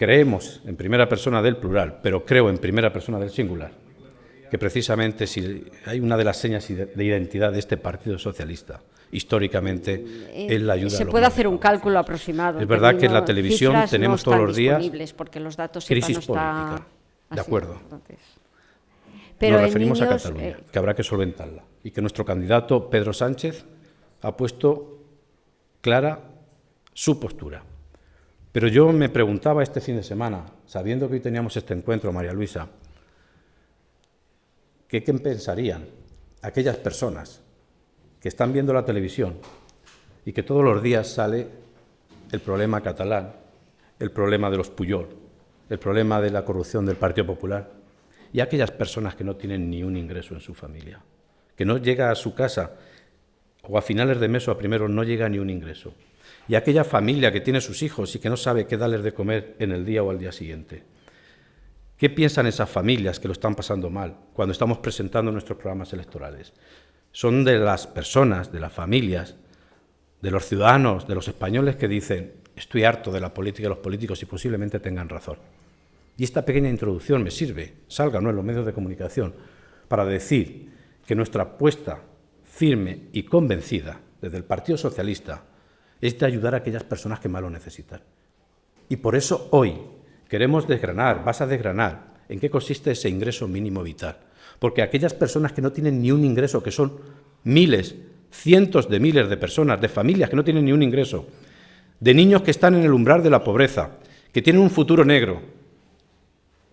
Creemos en primera persona del plural, pero creo en primera persona del singular, que precisamente si hay una de las señas de identidad de este Partido Socialista, históricamente, es la ayuda a los más desfavorecidos. Se puede hacer un cálculo aproximado. Es verdad que en la televisión tenemos todos los días porque los datos crisis no está política, de así, acuerdo. Entonces. Pero nos referimos niños, a Cataluña, que habrá que solventarla, y que nuestro candidato Pedro Sánchez ha puesto clara su postura. Pero yo me preguntaba este fin de semana, sabiendo que hoy teníamos este encuentro, María Luisa, ¿qué pensarían aquellas personas que están viendo la televisión y que todos los días sale el problema catalán, el problema de los Pujol, el problema de la corrupción del Partido Popular, y aquellas personas que no tienen ni un ingreso en su familia, que no llega a su casa o a finales de mes o a primeros no llega ni un ingreso, y aquella familia que tiene sus hijos y que no sabe qué darles de comer en el día o al día siguiente? ¿Qué piensan esas familias que lo están pasando mal cuando estamos presentando nuestros programas electorales? Son de las personas, de las familias, de los ciudadanos, de los españoles que dicen: estoy harto de la política y de los políticos, y posiblemente tengan razón. Y esta pequeña introducción me sirve, salga o no en los medios de comunicación, para decir que nuestra apuesta firme y convencida desde el Partido Socialista es de ayudar a aquellas personas que más lo necesitan. Y por eso hoy queremos desgranar, vas a desgranar en qué consiste ese ingreso mínimo vital. Porque aquellas personas que no tienen ni un ingreso, que son miles, cientos de miles de personas, de familias que no tienen ni un ingreso, de niños que están en el umbral de la pobreza, que tienen un futuro negro,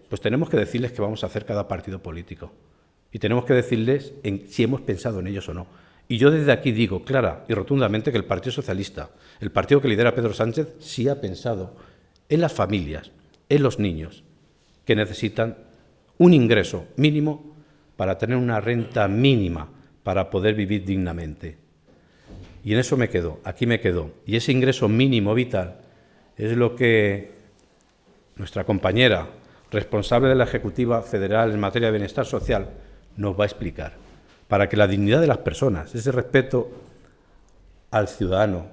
pues tenemos que decirles qué vamos a hacer cada partido político. Y tenemos que decirles si hemos pensado en ellos o no. Y yo desde aquí digo clara y rotundamente que el Partido Socialista, el partido que lidera Pedro Sánchez, sí ha pensado en las familias, en los niños, que necesitan un ingreso mínimo para tener una renta mínima para poder vivir dignamente. Y en eso me quedo, aquí me quedo. Y ese ingreso mínimo vital es lo que nuestra compañera responsable de la Ejecutiva Federal en materia de bienestar social nos va a explicar, para que la dignidad de las personas, ese respeto al ciudadano,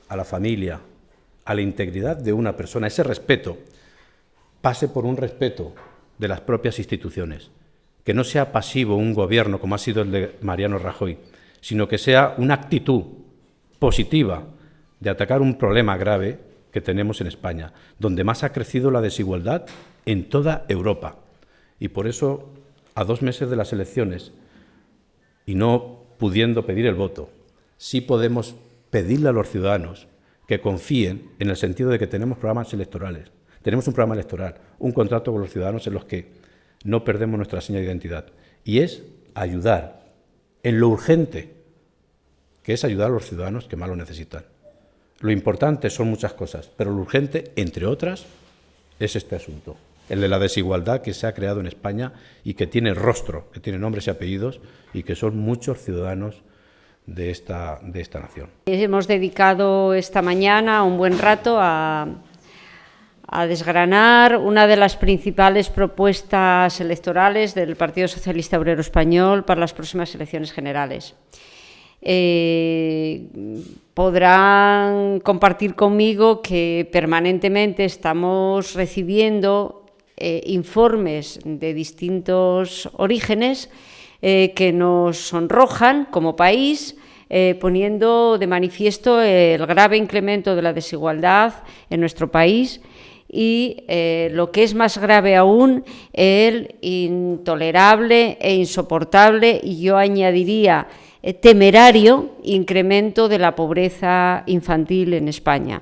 a la familia, a la integridad de una persona, ese respeto pase por un respeto de las propias instituciones, que no sea pasivo un gobierno como ha sido el de Mariano Rajoy, sino que sea una actitud positiva de atacar un problema grave que tenemos en España, donde más ha crecido la desigualdad en toda Europa. Y por eso, a 2 meses de las elecciones, y no pudiendo pedir el voto, sí podemos pedirle a los ciudadanos que confíen en el sentido de que tenemos programas electorales. Tenemos un programa electoral, un contrato con los ciudadanos en los que no perdemos nuestra seña de identidad. Y es ayudar en lo urgente, que es ayudar a los ciudadanos que más lo necesitan. Lo importante son muchas cosas, pero lo urgente, entre otras, es este asunto, el de la desigualdad que se ha creado en España y que tiene rostro, que tiene nombres y apellidos, y que son muchos ciudadanos de esta nación. Hemos dedicado esta mañana un buen rato a desgranar una de las principales propuestas electorales del Partido Socialista Obrero Español para las próximas elecciones generales. Podrán compartir conmigo que permanentemente estamos recibiendo informes de distintos orígenes que nos sonrojan como país, poniendo de manifiesto el grave incremento de la desigualdad en nuestro país y, lo que es más grave aún, el intolerable e insoportable, y yo añadiría temerario, incremento de la pobreza infantil en España.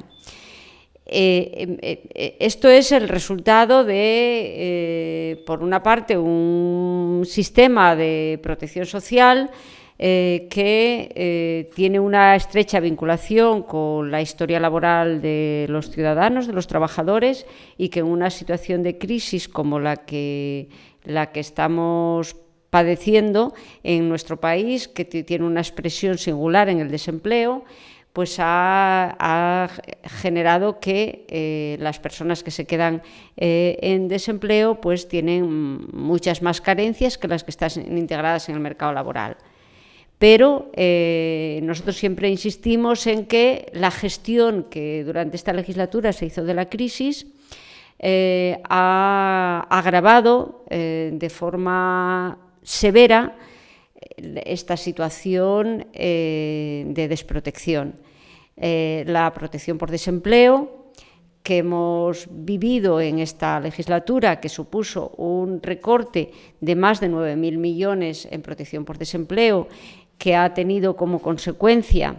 Esto es el resultado de, por una parte, un sistema de protección social que tiene una estrecha vinculación con la historia laboral de los ciudadanos, de los trabajadores, y que en una situación de crisis como la que estamos padeciendo en nuestro país, que tiene una expresión singular en el desempleo, pues ha generado que las personas que se quedan en desempleo pues tienen muchas más carencias que las que están integradas en el mercado laboral. Pero nosotros siempre insistimos en que la gestión que durante esta legislatura se hizo de la crisis ha agravado de forma severa esta situación de desprotección. La protección por desempleo que hemos vivido en esta legislatura, que supuso un recorte de más de 9.000 millones en protección por desempleo, que ha tenido como consecuencia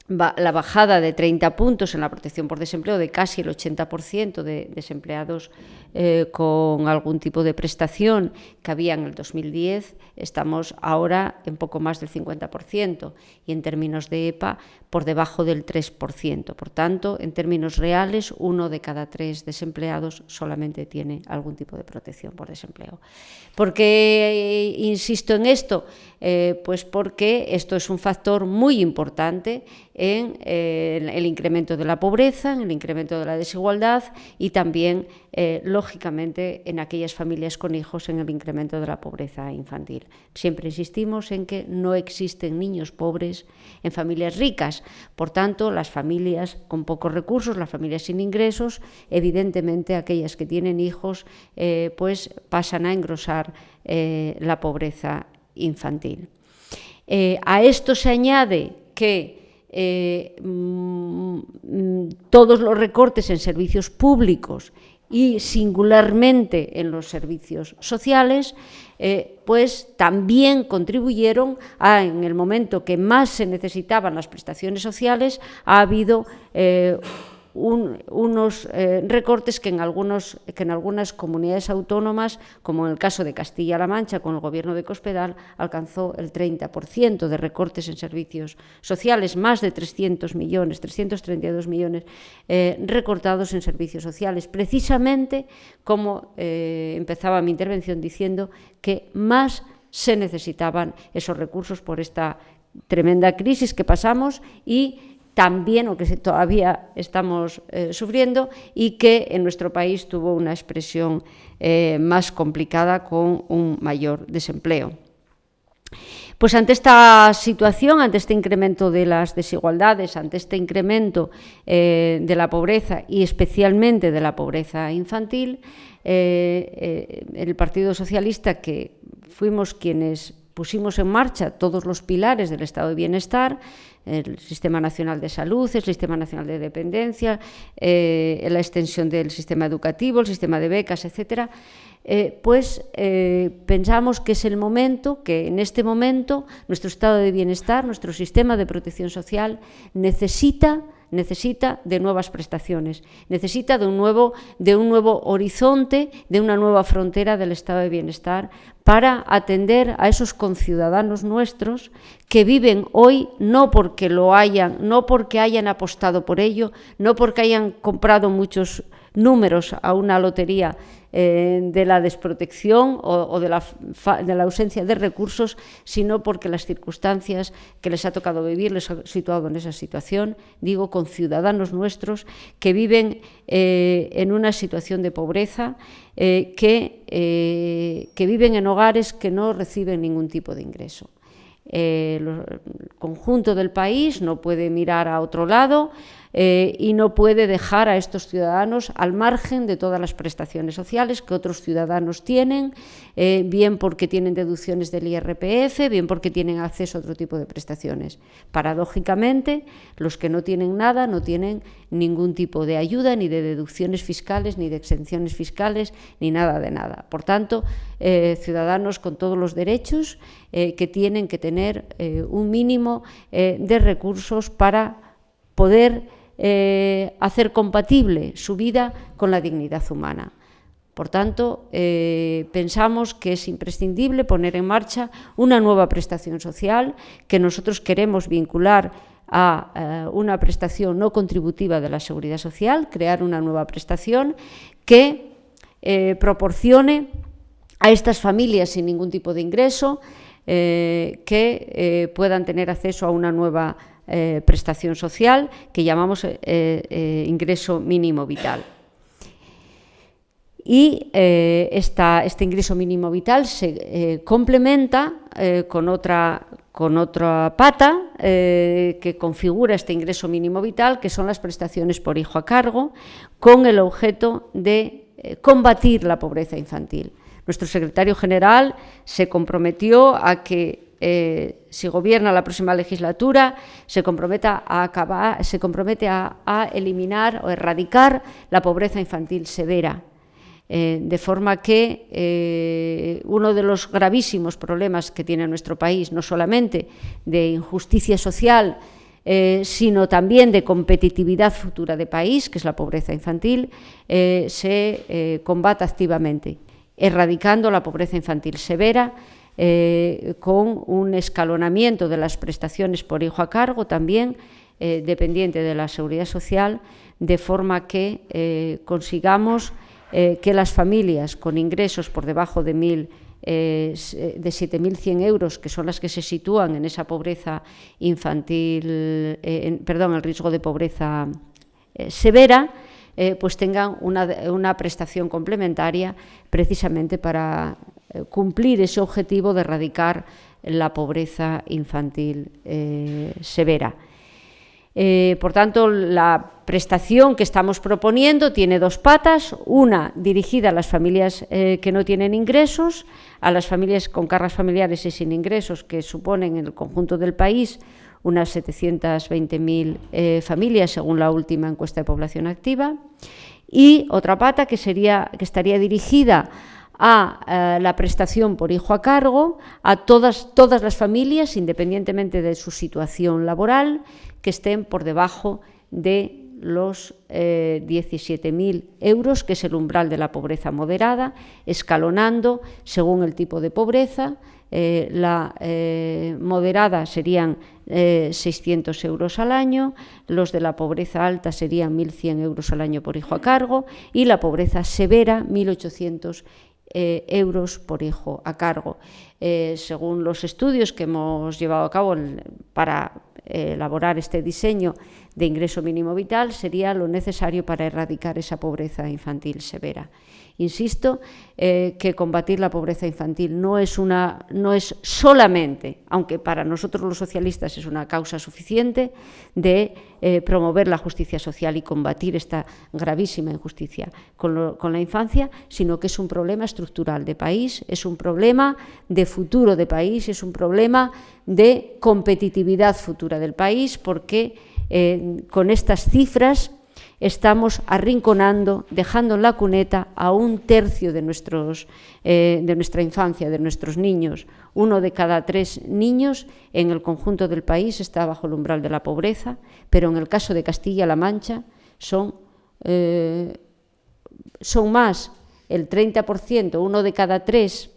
la bajada de 30 puntos en la protección por desempleo de casi el 80% de desempleados con algún tipo de prestación que había en el 2010, estamos ahora en poco más del 50% y en términos de EPA por debajo del 3%. Por tanto, en términos reales, 1 de cada 3 desempleados solamente tiene algún tipo de protección por desempleo. ¿Por qué insisto en esto? Pues porque esto es un factor muy importante en el incremento de la pobreza, en el incremento de la desigualdad y también, lógicamente, en aquellas familias con hijos, en el incremento de la pobreza infantil. Siempre insistimos en que no existen niños pobres en familias ricas. Por tanto, las familias con pocos recursos, las familias sin ingresos, evidentemente aquellas que tienen hijos, pues pasan a engrosar la pobreza infantil. A esto se añade que todos los recortes en servicios públicos y singularmente en los servicios sociales, pues también contribuyeron a, en el momento que más se necesitaban las prestaciones sociales, ha habido unos recortes que en algunas comunidades autónomas, como en el caso de Castilla-La Mancha, con el gobierno de Cospedal, alcanzó el 30% de recortes en servicios sociales, más de 300 millones, 332 millones recortados en servicios sociales, precisamente como empezaba mi intervención diciendo que más se necesitaban esos recursos por esta tremenda crisis que pasamos y también, o que todavía estamos sufriendo, y que en nuestro país tuvo una expresión más complicada con un mayor desempleo. Pues ante esta situación, ante este incremento de las desigualdades, ante este incremento de la pobreza y especialmente de la pobreza infantil, el Partido Socialista, que fuimos quienes pusimos en marcha todos los pilares del estado de bienestar, el Sistema Nacional de Salud, el Sistema Nacional de Dependencia, la extensión del sistema educativo, el sistema de becas, etcétera, pues pensamos que es el momento, que en este momento nuestro estado de bienestar, nuestro sistema de protección social necesita de nuevas prestaciones, necesita de un nuevo horizonte, de una nueva frontera del estado de bienestar para atender a esos conciudadanos nuestros que viven hoy no porque hayan apostado por ello, no porque hayan comprado muchos números a una lotería de la desprotección o de la ausencia de recursos, sino porque las circunstancias que les ha tocado vivir les ha situado en esa situación, digo, con ciudadanos nuestros que viven en una situación de pobreza, que viven en hogares que no reciben ningún tipo de ingreso. El conjunto del país no puede mirar a otro lado y no puede dejar a estos ciudadanos al margen de todas las prestaciones sociales que otros ciudadanos tienen, bien porque tienen deducciones del IRPF, bien porque tienen acceso a otro tipo de prestaciones. Paradójicamente, los que no tienen nada no tienen ningún tipo de ayuda, ni de deducciones fiscales, ni de exenciones fiscales, ni nada de nada. Por tanto, ciudadanos con todos los derechos que tienen que tener un mínimo de recursos para poder hacer compatible su vida con la dignidad humana. Por tanto, pensamos que es imprescindible poner en marcha una nueva prestación social que nosotros queremos vincular a una prestación no contributiva de la Seguridad Social, crear una nueva prestación que proporcione a estas familias sin ningún tipo de ingreso que puedan tener acceso a una nueva prestación social que llamamos ingreso mínimo vital. Y este ingreso mínimo vital se complementa con otra con otra pata que configura este ingreso mínimo vital, que son las prestaciones por hijo a cargo, con el objeto de combatir la pobreza infantil. Nuestro secretario general se comprometió a que, si gobierna la próxima legislatura, se compromete a eliminar o erradicar la pobreza infantil severa. De forma que uno de los gravísimos problemas que tiene nuestro país, no solamente de injusticia social, sino también de competitividad futura de país, que es la pobreza infantil, se combata activamente, erradicando la pobreza infantil severa, con un escalonamiento de las prestaciones por hijo a cargo también, dependiente de la Seguridad Social, de forma que consigamos que las familias con ingresos por debajo de 7.100 euros, que son las que se sitúan en esa pobreza infantil, el riesgo de pobreza severa, pues tengan una prestación complementaria precisamente para cumplir ese objetivo de erradicar la pobreza infantil severa. Por tanto, la prestación que estamos proponiendo tiene dos patas, una dirigida a las familias que no tienen ingresos, a las familias con cargas familiares y sin ingresos, que suponen en el conjunto del país unas 720.000 familias, según la última encuesta de población activa, y otra pata que estaría dirigida a la prestación por hijo a cargo a todas las familias, independientemente de su situación laboral, que estén por debajo de los 17.000 euros, que es el umbral de la pobreza moderada, escalonando según el tipo de pobreza. La moderada serían 600 euros al año, los de la pobreza alta serían 1.100 euros al año por hijo a cargo y la pobreza severa 1.800 euros por hijo a cargo. Según los estudios que hemos llevado a cabo para elaborar este diseño de ingreso mínimo vital, sería lo necesario para erradicar esa pobreza infantil severa. Insisto que combatir la pobreza infantil no es solamente, aunque para nosotros los socialistas es una causa suficiente, de promover la justicia social y combatir esta gravísima injusticia con la infancia, sino que es un problema estructural de país, es un problema de futuro de país, es un problema de competitividad futura del país, porque con estas cifras estamos arrinconando, dejando en la cuneta a 1/3 de nuestra infancia, de nuestros niños. 1 de cada 3 niños en el conjunto del país está bajo el umbral de la pobreza, pero en el caso de Castilla-La Mancha son más, el 30%, 1 de cada 3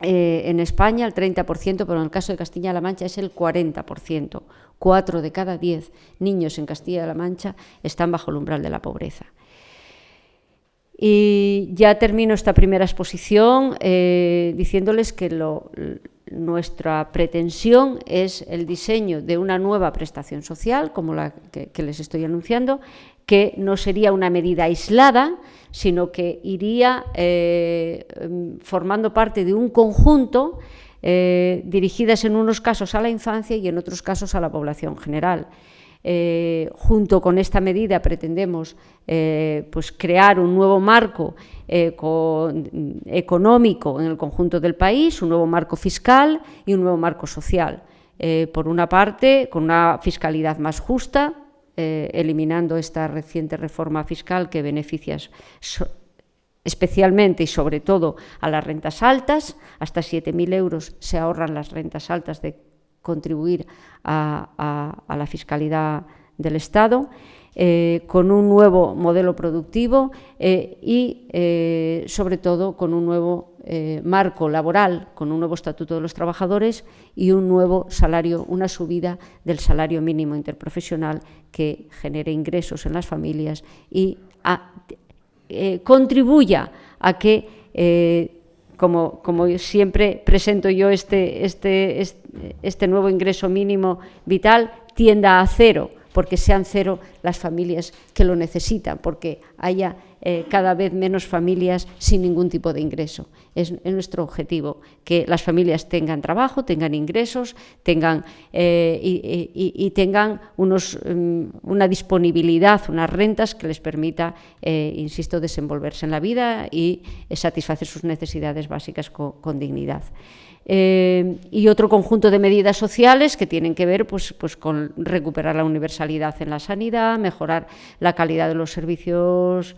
en España, el 30%, pero en el caso de Castilla-La Mancha es el 40%. 4 de cada 10 niños en Castilla-La Mancha están bajo el umbral de la pobreza. Y ya termino esta primera exposición diciéndoles que nuestra pretensión es el diseño de una nueva prestación social, como la que les estoy anunciando, que no sería una medida aislada, sino que iría formando parte de un conjunto, dirigidas en unos casos a la infancia y en otros casos a la población general. Junto con esta medida pretendemos pues crear un nuevo marco económico en el conjunto del país, un nuevo marco fiscal y un nuevo marco social. Por una parte, con una fiscalidad más justa, eliminando esta reciente reforma fiscal que beneficia especialmente y sobre todo a las rentas altas. Hasta 7.000 euros se ahorran las rentas altas de contribuir a la fiscalidad del Estado, con un nuevo modelo productivo y sobre todo con un nuevo marco laboral, con un nuevo estatuto de los trabajadores y un nuevo salario, una subida del salario mínimo interprofesional que genere ingresos en las familias y contribuya a que, como siempre presento yo este nuevo ingreso mínimo vital, tienda a cero porque sean cero las familias que lo necesitan, porque haya cada vez menos familias sin ningún tipo de ingreso. Es nuestro objetivo, que las familias tengan trabajo, tengan ingresos, tengan y tengan una disponibilidad, unas rentas que les permita, insisto, desenvolverse en la vida y satisfacer sus necesidades básicas con dignidad. Y otro conjunto de medidas sociales que tienen que ver pues con recuperar la universalidad en la sanidad, mejorar la calidad de los servicios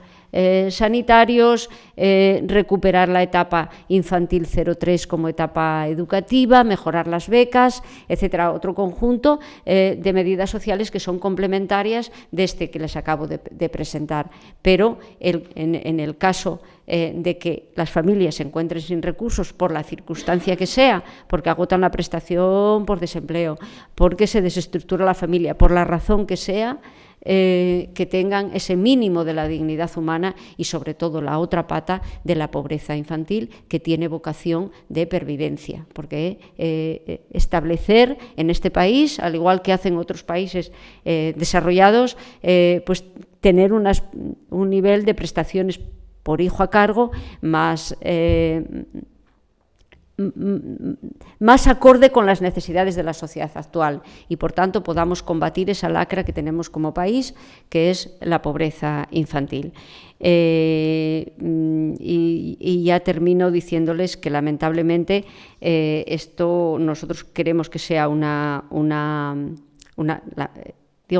sanitarios, recuperar la etapa infantil 0-3 como etapa educativa, mejorar las becas, etcétera. Otro conjunto de medidas sociales que son complementarias de este que les acabo de presentar. Pero en el caso de que las familias se encuentren sin recursos por la circunstancia que sea, porque agotan la prestación por desempleo, porque se desestructura la familia, por la razón que sea, que tengan ese mínimo de la dignidad humana y sobre todo la otra pata de la pobreza infantil, que tiene vocación de pervivencia, porque establecer en este país, al igual que hacen otros países desarrollados, pues tener un nivel de prestaciones por hijo a cargo más acorde con las necesidades de la sociedad actual y, por tanto, podamos combatir esa lacra que tenemos como país, que es la pobreza infantil. Y ya termino diciéndoles que, lamentablemente, esto nosotros queremos que sea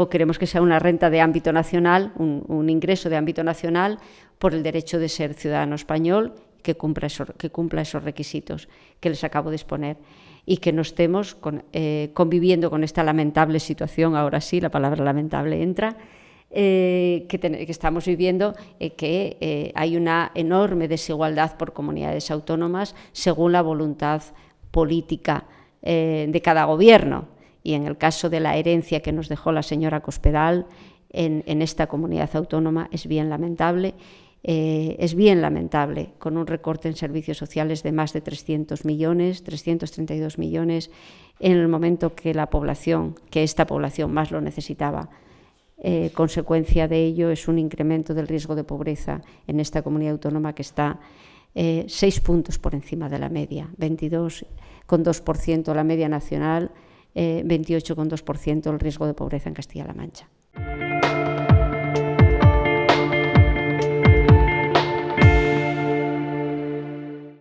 queremos que sea una renta de ámbito nacional, un ingreso de ámbito nacional por el derecho de ser ciudadano español, que cumpla esos requisitos que les acabo de exponer y que no estemos conviviendo con esta lamentable situación, ahora sí, la palabra lamentable entra, que estamos viviendo, que hay una enorme desigualdad por comunidades autónomas según la voluntad política de cada gobierno. Y en el caso de la herencia que nos dejó la señora Cospedal en esta comunidad autónoma es bien lamentable. Con un recorte en servicios sociales de más de 300 millones, 332 millones, en el momento que esta población más lo necesitaba. Consecuencia de ello es un incremento del riesgo de pobreza en esta comunidad autónoma que está 6 puntos por encima de la media, 22,2% la media nacional, 28,2% el riesgo de pobreza en Castilla-La Mancha.